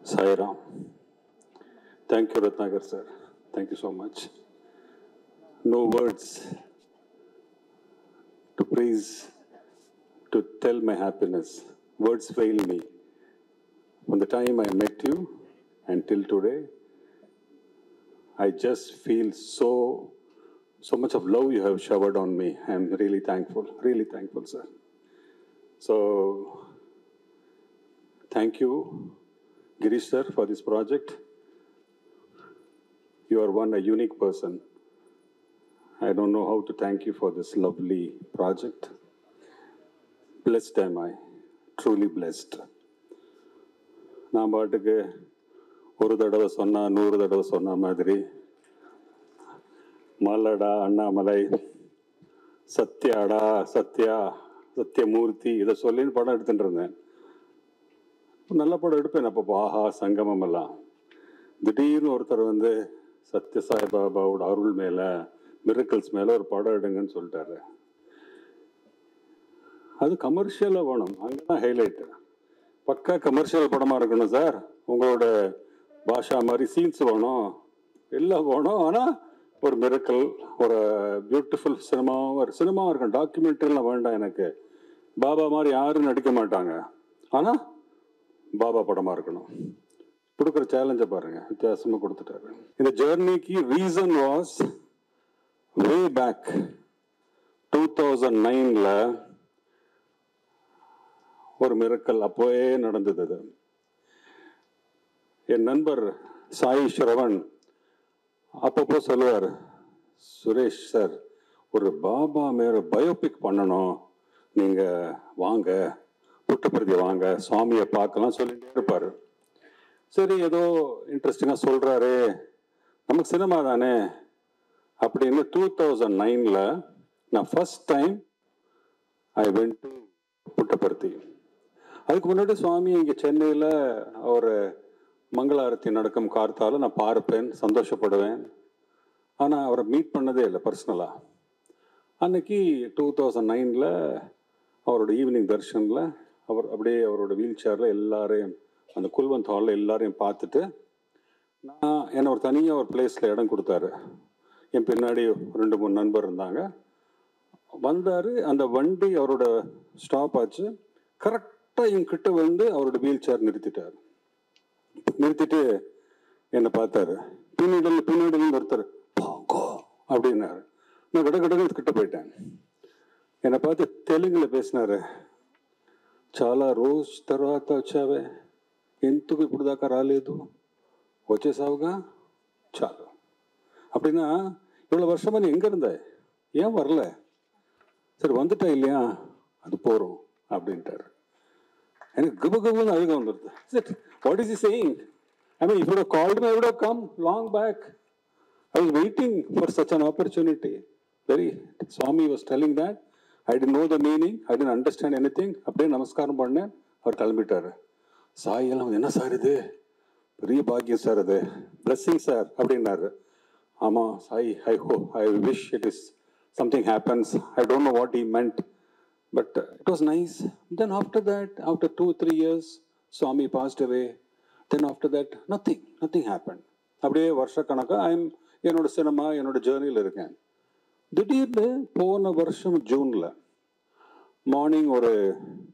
Sairam. Thank you, Ratnagar sir. Thank you so much. No words to praise, to tell my happiness. Words fail me. From the time I met you until today, I just feel so much of love you have showered on me. I'm really thankful, sir. So, thank you, Girish sir, for this project. You are a unique person. I don't know how to thank you for this lovely project. Blessed am I, truly blessed. நான் பாட்டுக்கு ஒரு தடவை சொன்னா 100 தடவை சொன்ன மாதிரி மலடா அண்ணாமலை சத்யாடா சத்யமூர்த்தி இதை சொல்லின்னு படம் எடுத்துட்டு இருந்தேன். நல்ல படம் எடுப்பேன் அப்போ ஆஹா சங்கமம் எல்லாம். திடீர்னு ஒருத்தர் வந்து சத்ய சாய்பாபாவோட அருள் மேலே மிரக்கல்ஸ் மேலே ஒரு படம் எடுங்கன்னு சொல்லிட்டாரு. அது கமர்ஷியலாக வேணும், அங்கே தான் ஹைலைட்டு. பக்கா கமர்ஷியல் படமாக இருக்கணும் சார். உங்களோட பாஷா மாதிரி சீன்ஸ் வேணும், எல்லாம் வேணும். ஆனால் ஒரு மிரக்கல், ஒரு பியூட்டிஃபுல் சினிமாவும் இருக்கும். டாக்குமெண்ட்ரிலாம் வேண்டாம் எனக்கு. பாபா மாதிரி யாரும் நடிக்க மாட்டாங்க, ஆனால் பாபா படமாக இருக்கணும். கொடுக்குற சேலஞ்சை பாருங்க, வித்தியாசமாக கொடுத்துட்டாரு. இந்த ஜேர்னிக்கு ரீசன் வாஸ் வே பேக் 2009 ஒரு மிரக்கல் அப்போவே நடந்தது. அது என் நண்பர் சாய் ஸ்ரவன் அப்பப்போ சொல்லுவார், சுரேஷ் சார் ஒரு பாபா மேல பயோபிக் பண்ணணும், நீங்கள் வாங்க புட்டபர்த்தி வாங்க சுவாமியை பார்க்கலாம் சொல்லிகிட்டே இருப்பார். சரி ஏதோ இன்ட்ரெஸ்டிங்காக சொல்கிறாரு, நமக்கு சினிமா தானே அப்படின்னு 2009 நான் first time I went to Puttaparthi. அதுக்கு முன்னாடி சுவாமி இங்கே சென்னையில் ஒரு மங்களாரத்தி நடக்கும் கார்த்தால நான் பார்ப்பேன், சந்தோஷப்படுவேன். ஆனால் அவரை மீட் பண்ணதே இல்லை பர்சனலாக. அன்னைக்கு 2009 அவரோட ஈவினிங் தர்ஷனில் அவர் அப்படியே அவரோட வீல் சேரில் எல்லாரையும் அந்த குல்வந்த் ஹாலில் எல்லாரையும் பார்த்துட்டு என்னை ஒரு தனியாக ஒரு பிளேஸில் இடம் கொடுத்தாரு. என் பின்னாடி 2-3 நண்பர் இருந்தாங்க. வந்தார், அந்த வண்டி அவரோட ஸ்டாப் ஆச்சு. கரெக்டாக என்கிட்ட வந்து அவரோட வீல் சேர் நிறுத்திட்டார். நிறுத்திட்டு என்னை பார்த்தாரு. பின்னாடி ஒருத்தர் போங்கோ அப்படின்னாரு. நான் கடகடன்னு கிட்ட போயிட்டேன். என்னை பார்த்து தெலுங்குல பேசினாரு. చాలా రోజు తర్వాత వచ్చావే, ఎందుకు ఇప్పుడు దాకా రాలేదు, వచ్చేసావుగా చాలు அப்படின்னா, இவ்வளோ வருஷமா நீ எங்கே இருந்த, ஏன் வரல, சரி வந்துட்டா இல்லையா, அது போகிறோம் அப்படின்ட்டார். எனக்கு கபுன்னு அழுக வந்துடுது. What is he saying? I mean, if you called me I would have come long back. I was waiting for such an opportunity. Very Swami was telling that. I didn't know the meaning, I didn't understand anything. அப்படியே நமஸ்காரம் பண்ணேன். அவர் கிளம்பிட்டார். சாய் எல்லாம் என்ன sir இது, பெரிய பாக்கியம் sir, அது blessing sir அப்படின்னாரு. ஆமாம் Sai, I wish it is something happens. I don't know what he meant, but it was nice. Then after that, after 2-3 years, Swami passed away. Then after that, nothing happened. அப்படியே வருஷ கணக்காக என்னோட cinema, என்னோட ஜேர்னியில் இருக்கேன். திடீர்னு போன வருஷம் ஜூனில் மார்னிங் ஒரு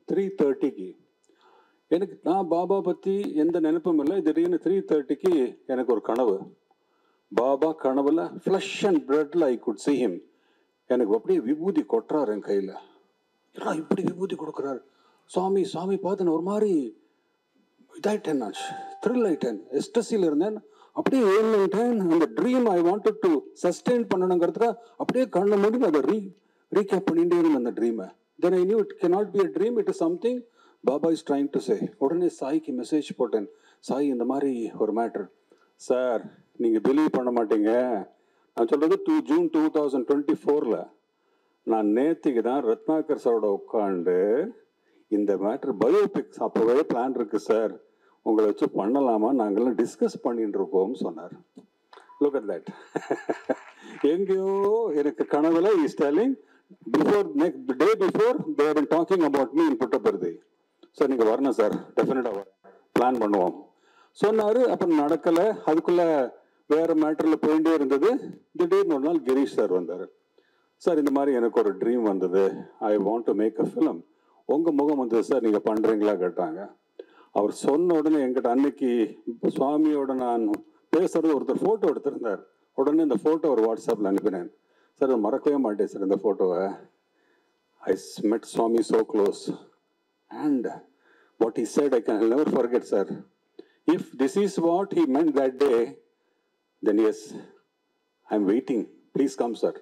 3:30க்கு எனக்கு, நான் பாபா பற்றி எந்த நினைப்பும் இல்லை, திடீர்னு 3:30க்கு எனக்கு ஒரு கனவு. பாபா கனவுல ஃப்ளஷ் அண்ட் பிளட்ல ஐ குட் see him. எனக்கு அப்படியே விபூதி கொட்டுறாரு என் கையில். ஏன்னா இப்படி விபூதி கொடுக்குறாரு சுவாமி பார்த்து நான் ஒரு மாதிரி இதாயிட்டேன், நான் த்ரில் ஆயிட்டேன், எஸ்டஸில் இருந்தேன். அப்படியே ஏறிட்டேன். அந்த dream I wanted to sustain பண்ணணுங்கிறதுக்காக அப்படியே கண்ணை மூடி அதை ரீகேப் பண்ணிகிட்டே இருந்தேன் அந்த ட்ரீமை. Then I knew it cannot be a dream, it is something Baba is trying to say. உடனே சாய்க்கு மெசேஜ் போட்டேன். சாய் இந்த மாதிரி ஒரு மேட்ரு சார், நீங்கள் பிலீவ் பண்ண மாட்டீங்க, நான் சொல்கிறது ஜூன் 2024. நான் நேற்றுக்கு தான் ரத்னாகர் சாரோட உட்காந்து இந்த மேட்ரு பயோபிக்ஸ் அப்போவே பிளான் இருக்குது சார், உங்களை வச்சு பண்ணலாமா, நாங்கள்லாம் டிஸ்கஸ் பண்ணிட்டு இருக்கோம்னு சொன்னார். Look at that. எங்கேயோ எனக்கு கனவுல is telling next day before they have been talking about me in Puttaparthi. Sir நீங்கள் வரணும் சார், டெஃபினட்டாக வரேன், பிளான் பண்ணுவோம். சொன்னார். அப்புறம் நடக்கலை. அதுக்குள்ளே வேறு மேட்டரில் போயிட்டே இருந்தது. திடீர்னு ஒரு நாள் கிரீஷ் சார் வந்தார். சார், இந்த மாதிரி எனக்கு ஒரு ட்ரீம் வந்தது, I want to make a film, உங்கள் முகம் வந்தது சார், நீங்கள் பண்ணுறீங்களா கேட்டாங்க. அவர் சொன்ன உடனே என்கிட்ட அன்னைக்கு சுவாமியோட நான் பேசுறது ஒருத்தர் ஃபோட்டோ எடுத்திருந்தார். உடனே இந்த ஃபோட்டோ ஒரு வாட்ஸ்அப்பில் அனுப்பினேன். சார், மறக்கவே மாட்டேன் சார் இந்த ஃபோட்டோவை. ஐ met Swami so close and what he said I can never forget, sir. If this is what he meant that day, then yes, I'm waiting, please come sir.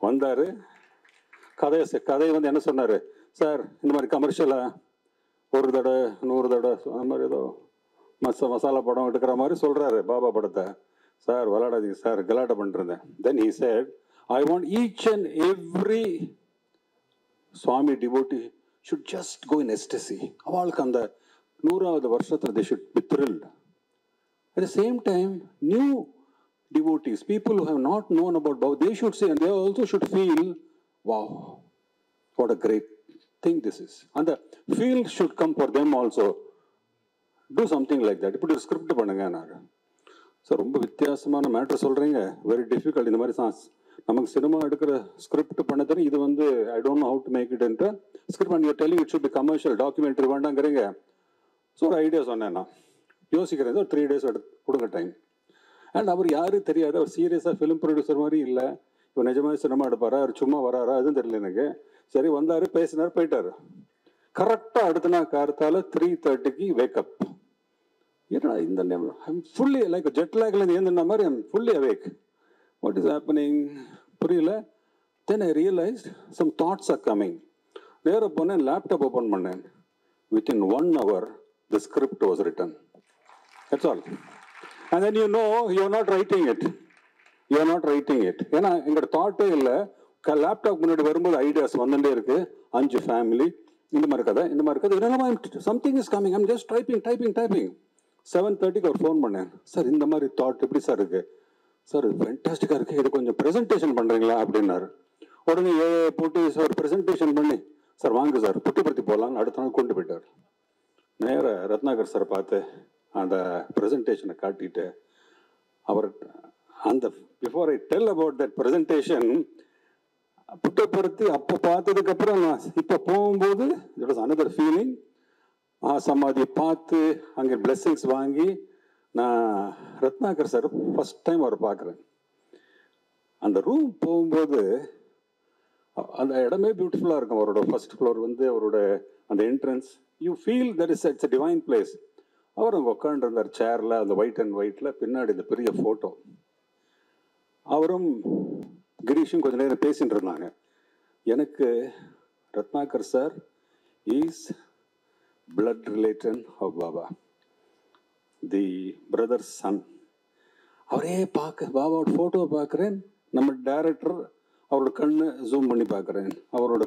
வந்தார். கதை வந்து என்ன சொன்னார், சார் இந்த மாதிரி கமர்ஷியலாக ஒரு தடவை 100 தடவை அந்த மாதிரி ஏதோ மசாலா படம் எடுக்கிற மாதிரி சொல்கிறாரு பாபா படத்தை. சார் விளையாடாதீங்க சார், கலாட்டை பண்ணிருந்தேன். தென் he said, I want each and every Swami devotee should just go in ecstasy. அவளுக்கு அந்த 100வது வருஷத்தில் they should be thrilled. At the same time, new devotees, people who have not known about Baba, they should say, and they also should feel, wow, what a great thing this is. And the feel should come for them also. Do something like that. இப்படி ஒரு script பண்ணுங்க. நான் sir ரொம்ப வித்தியாசமான matter சொல்கிறீங்க, very difficult. இந்த மாதிரி நமக்கு சினிமா எடுக்கிற ஸ்கிரிப்ட் பண்ண தெரியும், இது வந்து I don't know how to make it என்ற script and your telling it should be commercial, documentary வேண்டாங்கிறீங்க. ஸோ ஒரு ஐடியா சொன்னேன், நான் யோசிக்கிறேன், ஒரு 3 days கொடுங்க டைம். அண்ட் அவர் யாரும் தெரியாது, அவர் சீரியஸாக ஃபிலிம் ப்ரொடியூசர் மாதிரி இல்லை, இவர் நிஜமாக சினிமா எடுப்பாரா, அவர் சும்மா வராரா, அதுவும் தெரியல எனக்கு. சரி வந்தார், பேசினார், போயிட்டார். கரெக்டாக அடுத்த நாள் கார்த்தால 3:30 வேக்கப். ஏன்னா இந்த name I'm fully like jet லேக்லேருந்து ஏந்தின மாதிரி I'm fully awake. What is happening புரியல. Then I realised some thoughts are coming. நேராக போனேன், லேப்டாப் ஓப்பன் பண்ணேன். Within 1 hour, the script was written. That's all. And then you know, you're not writing it. You're not writing it. ஏன்னா எங்களோட தாட்டே இல்லை. Laptop முன்னாடி வரும்போது ideas வந்துட்டே இருக்கு. 5 ஃபேமிலி, இந்த மாதிரி கதை, இந்த மாதிரி கதை, இதெல்லாம் something is coming. I'm just typing. 7:30 ஒரு ஃபோன் பண்ணேன். சார் இந்த மாதிரி தாட் எப்படி சார் இருக்கு? சார் இது ஃபேண்டாஸ்டிக்காக இருக்குது, இது கொஞ்சம் ப்ரெசன்டேஷன் பண்ணுறீங்களா அப்படின்னாரு. உடனே போட்டு சார் ப்ரெசன்டேஷன் பண்ணி, சார் வாங்க சார் புட்டுப்படுத்தி போகலான்னு அடுத்த நாள் கொண்டு போயிட்டார். நேராக ரத்னாகர் சார் பார்த்து அந்த ப்ரெசன்டேஷனை காட்டிட்டு அவர் அந்த before I tell about that presentation புட்டப்படுத்தி அப்போ பார்த்ததுக்கப்புறம் நான் இப்போ போகும்போது இட் வாஸ் அனதர் ஃபீலிங். சமாதியை பார்த்து அங்கே பிளெஸ்ஸிங்ஸ் வாங்கி நான் ரத்னாகர் சார் ஃபஸ்ட் டைம் அவர் பார்க்குறேன். அந்த ரூம் போகும்போது அந்த இடமே பியூட்டிஃபுல்லாக இருக்கும். அவரோட ஃபர்ஸ்ட் ஃப்ளோர் வந்து அவரோட அந்த entrance, you feel that is it's a divine place. அவர் அங்கே உட்காண்டிருந்தார் சேரில், அந்த ஒயிட் அண்ட் ஒயிட்டில், பின்னாடி இந்த பெரிய ஃபோட்டோ. அவரும் கிரீஷும் கொஞ்சம் நேரம் பேசிகிட்டு இருந்தாங்க. எனக்கு Ratnakar sir is blood related of Baba, the brother son. அவரே பாபாவோட ஃபோட்டோவை பார்க்குறேன். நம்ம டைரக்டர் அவரோட கண்ணை ஜூம் பண்ணி பார்க்குறேன். அவரோட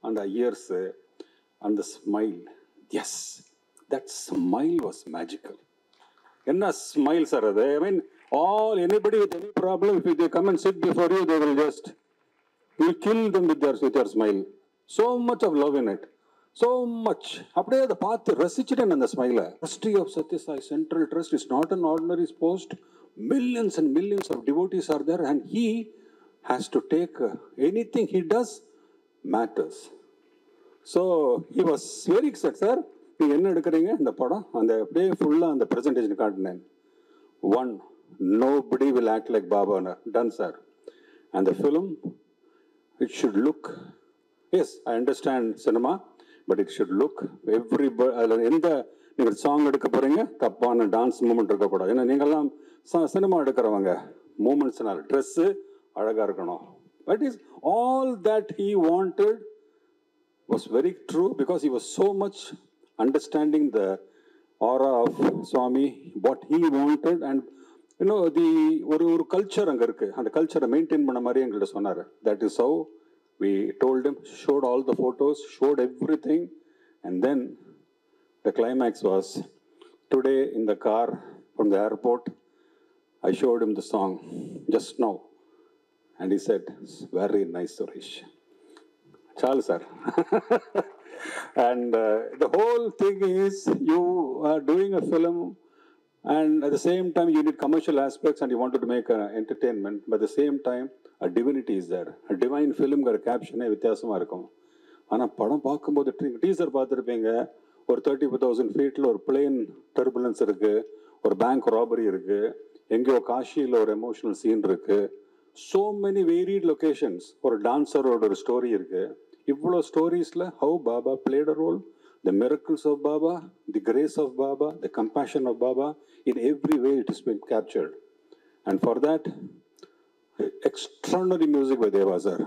அந்த இயர்ஸு, அந்த smile, S that smile was magical. என்ன ஸ்மைல் சார் அது! ஐ மீன் anybody with any problem, if they come and sit before you, they will just, you kill them with your smile. So much of love in it, so much. அப்படியே அதை பார்த்து ரசிச்சுட்டேன் அந்த ஸ்மைலை. Trustee of Sathya Sai central trust is not an ordinary post. Millions and millions of devotees are there, and he has to take anything he does matters. So he was very excited. Sir, நீங்கள் என்ன எடுக்கிறீங்க இந்த படம்? அந்த அப்படியே ஃபுல்லாக அந்த presentation காட்டினேன். One, nobody will act like Baba. Done, sir. And the film, it should look, yes, I understand cinema, but it should look everybody. எந்த நீங்கள் சாங் எடுக்க போகிறீங்க, தப்பான டான்ஸ் மூமெண்ட் இருக்கக்கூடாது. ஏன்னா நீங்கள்லாம் சினிமா எடுக்கிறவங்க, மூமெண்ட்ஸ்னால ட்ரெஸ்ஸு அழகாக இருக்கணும். That is all that he wanted was very true, because he was so much understanding the aura of Swami, what he wanted. And you know, ஒரு கல்ச்சர் அங்கே இருக்குது, அந்த கல்ச்சரை மெயின்டைன் பண்ண மாதிரி எங்கள்கிட்ட சொன்னார். That is how we told him, showed all the photos, showed everything. And then the climax was, today in the car from the airport, I showed him the song just now. And he said, very nice, Suresh. Charles, sir. And the whole thing is you are doing a film, and at the same time you need commercial aspects and you wanted to make an entertainment, but at the same time a divinity is there. A divine film ங்கிற கேப்ஷனே வித்தியாசமாக இருக்கும். ஆனால் படம் பார்க்கும்போது teaser பார்த்துருப்பீங்க, ஒரு 35,000 ஃபீட்டில் ஒரு plane turbulence இருக்குது, ஒரு பேங்க் ராபரி இருக்குது, எங்கேயோ காஷியில் ஒரு எமோஷனல் சீன் இருக்குது, ஸோ மெனி வேரியட் லொக்கேஷன்ஸ், ஒரு டான்ஸரோட ஒரு ஸ்டோரி இருக்குது. இவ்வளோ ஸ்டோரிஸில் how Baba played a role, the miracles of Baba, the grace of Baba, the compassion of Baba, in every way it has been captured. And for that, extraordinary music by Deva sir.